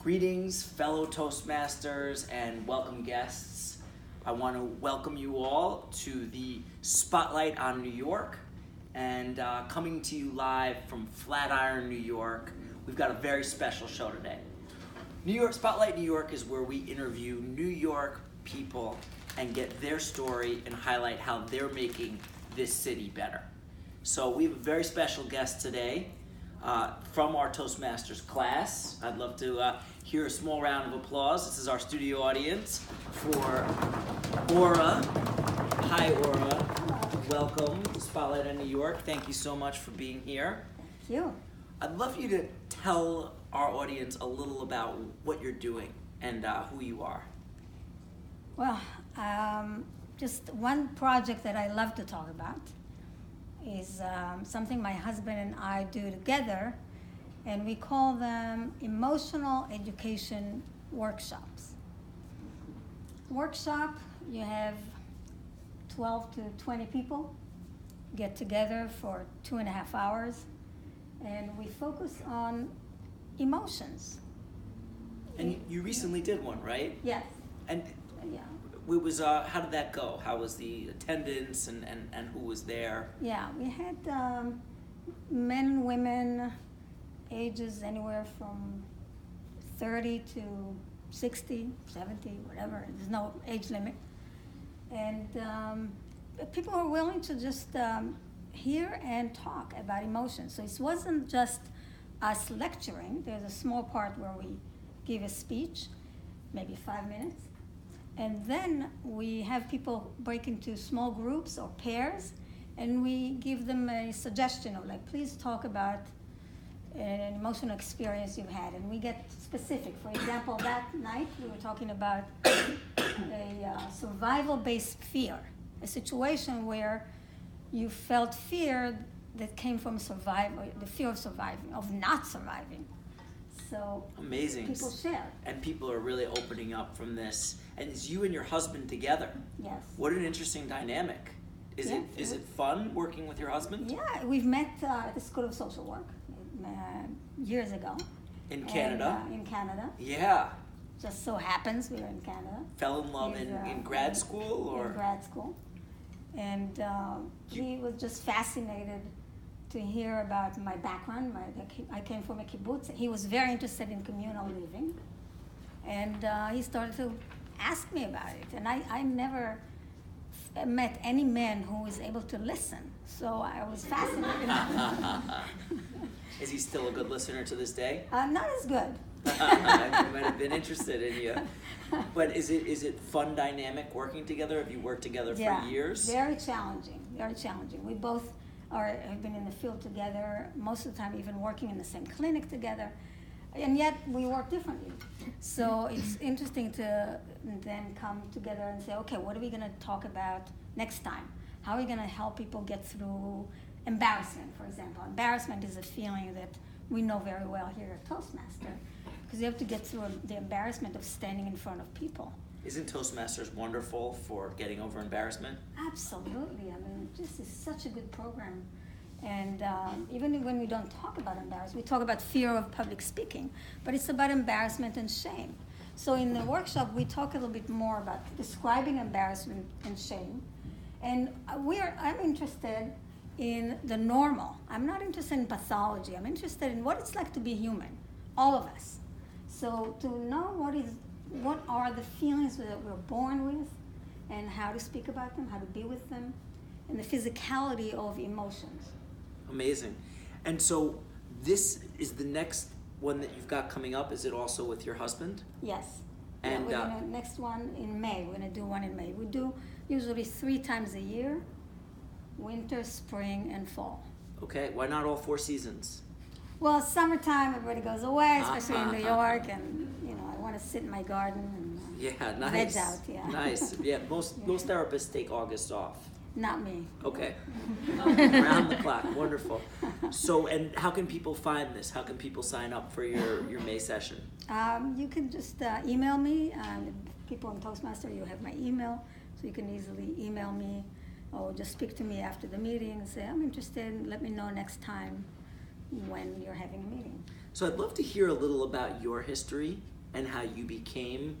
Greetings, fellow Toastmasters and welcome guests. I want to welcome you all to the Spotlight on New York, and coming to you live from Flatiron, New York. We've got a very special show today. Spotlight New York is where we interview New York people and get their story and highlight how they're making this city better. So we have a very special guest today from our Toastmasters class. I'd love to hear a small round of applause. This is our studio audience for Aura. Hi, Aura. Welcome to Spotlight on New York. Thank you so much for being here. Thank you. I'd love you to tell our audience a little about what you're doing and who you are. Well, just one project that I love to talk about is something my husband and I do together, and we call them emotional education workshops. Workshop, you have 12 to 20 people get together for 2.5 hours, and we focus on emotions. And you recently did one, right? Yes. And Yeah. it was, how did that go? How was the attendance and who was there? Yeah, we had men and women, ages anywhere from 30 to 60, 70, whatever. There's no age limit. And people were willing to just hear and talk about emotions. So it wasn't just us lecturing. There's a small part where we give a speech, maybe 5 minutes. And then we have people break into small groups or pairs, and we give them a suggestion of like, please talk about an emotional experience you've had. And we get specific. For example, that night we were talking about a survival-based fear, a situation where you felt fear that came from survival, the fear of surviving, of not surviving. So amazing. People share. And people are really opening up from this. And it's you and your husband together. Yes. What an interesting dynamic. Is it fun working with your husband? Yeah, we've met at the School of Social Work years ago. In Canada? In Canada. Yeah. Just so happens we were in Canada. Fell in love in grad school? Or? In grad school. And he was just fascinated to hear about my background. I came from a kibbutz. He was very interested in communal living. And he started to ask me about it. And I never met any man who was able to listen. So I was fascinated. Is he still a good listener to this day? Not as good. I might have been interested in you. But is it fun dynamic working together? Have you worked together for years? Very challenging, very challenging. We both have been in the field together, most of the time even working in the same clinic together, and yet we work differently. So it's interesting to then come together and say, okay, what are we going to talk about next time? How are we going to help people get through embarrassment, for example? Embarrassment is a feeling that we know very well here at Toastmaster, because you have to get through the embarrassment of standing in front of people. Isn't Toastmasters wonderful for getting over embarrassment? Absolutely. I mean, this is such a good program. And even when we don't talk about embarrassment, we talk about fear of public speaking, but it's about embarrassment and shame. So in the workshop, we talk a little bit more about describing embarrassment and shame. And I'm interested in the normal. I'm not interested in pathology. I'm interested in what it's like to be human, all of us. So to know what are the feelings that we're born with, and how to speak about them, how to be with them, and the physicality of emotions. Amazing. And so this is the next one that you've got coming up. Is it also with your husband? Yes. And we're gonna next one in May. We're gonna do one in May. We do usually 3 times a year: winter, spring, and fall. Okay. Why not all 4 seasons? Well, summertime, everybody goes away, especially in New York, and I want to sit in my garden and nice. veg out. Yeah. Nice. Yeah. Most therapists take August off. Not me. Okay. Around the clock. Wonderful. So, and how can people find this? How can people sign up for your May session? You can just email me. People in Toastmaster, you have my email, so you can easily email me or just speak to me after the meeting and say, I'm interested, let me know next time when you're having a meeting. So I'd love to hear a little about your history and how you became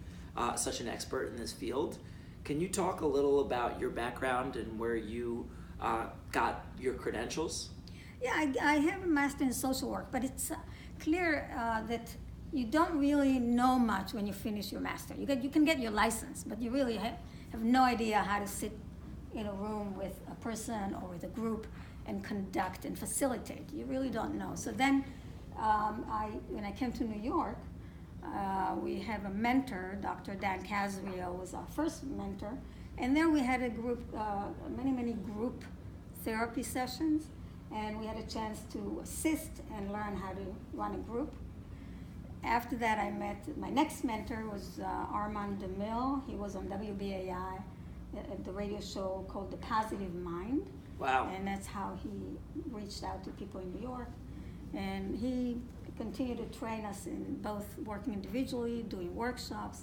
such an expert in this field. Can you talk a little about your background and where you got your credentials? Yeah, I have a master in social work, but it's clear that you don't really know much when you finish your master. You can get your license, but you really have no idea how to sit in a room with a person or with a group and conduct and facilitate. You really don't know. So then, when I came to New York, we have a mentor, Dr. Dan Casriel was our first mentor, and there we had a group, many group therapy sessions, and we had a chance to assist and learn how to run a group. After that, I met, my next mentor was Armand DeMille. He was on WBAI at the radio show called The Positive Mind. Wow. And that's how he reached out to people in New York. And he continued to train us in both working individually, doing workshops,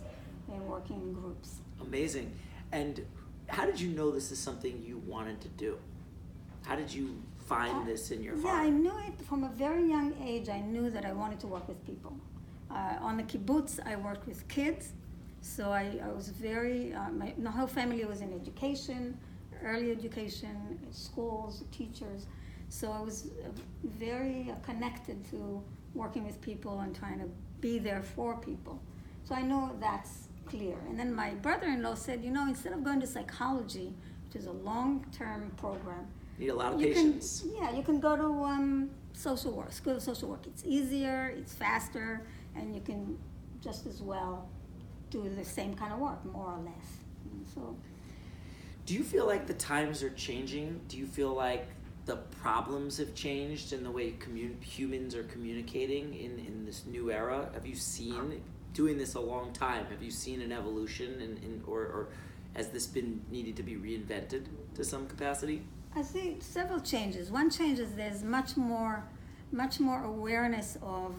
and working in groups. Amazing. And how did you know this is something you wanted to do? How did you find this in your heart? Yeah, I knew it from a very young age. I knew that I wanted to work with people. On the kibbutz, I worked with kids. So I was very, my whole family was in education, early education, schools, teachers. So I was very connected to working with people and trying to be there for people. So I know that's clear. And then my brother-in-law said, you know, instead of going to psychology, which is a long-term program, you need a lot of patience. You can go to social work, school of social work. It's easier, it's faster, and you can just as well do the same kind of work, more or less. And so, do you feel like the times are changing? Do you feel like the problems have changed in the way humans are communicating in this new era? Have you seen, doing this a long time, have you seen an evolution or has this been needed to be reinvented to some capacity? I see several changes. One change is there's much more awareness of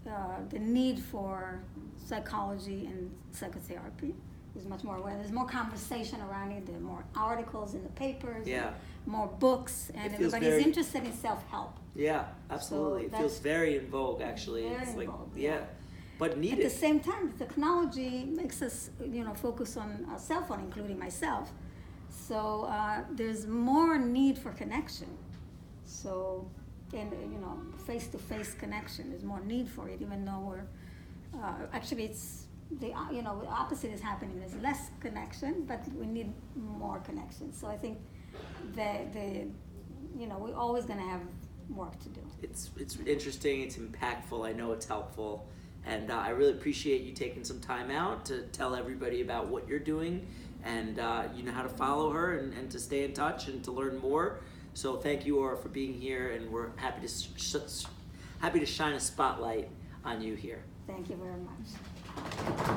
the need for psychology and psychotherapy. There's much more awareness. There's more conversation around it. There are more articles in the papers. Yeah. More books, and everybody's interested in self-help. Yeah, absolutely. So it feels very in vogue, actually. Very it's in like, vogue, yeah. But needed. At the same time, technology makes us, focus on our cell phone, including myself. So there's more need for connection. So, and face-to-face connection. There's more need for it, even though we're actually it's the opposite is happening. There's less connection, but we need more connection. So I think we're always going to have work to do. It's interesting. It's impactful. I know it's helpful. And I really appreciate you taking some time out to tell everybody about what you're doing, and you know how to follow her and to stay in touch and to learn more. So thank you, Aura, for being here, and we're happy to shine a spotlight on you here. Thank you very much.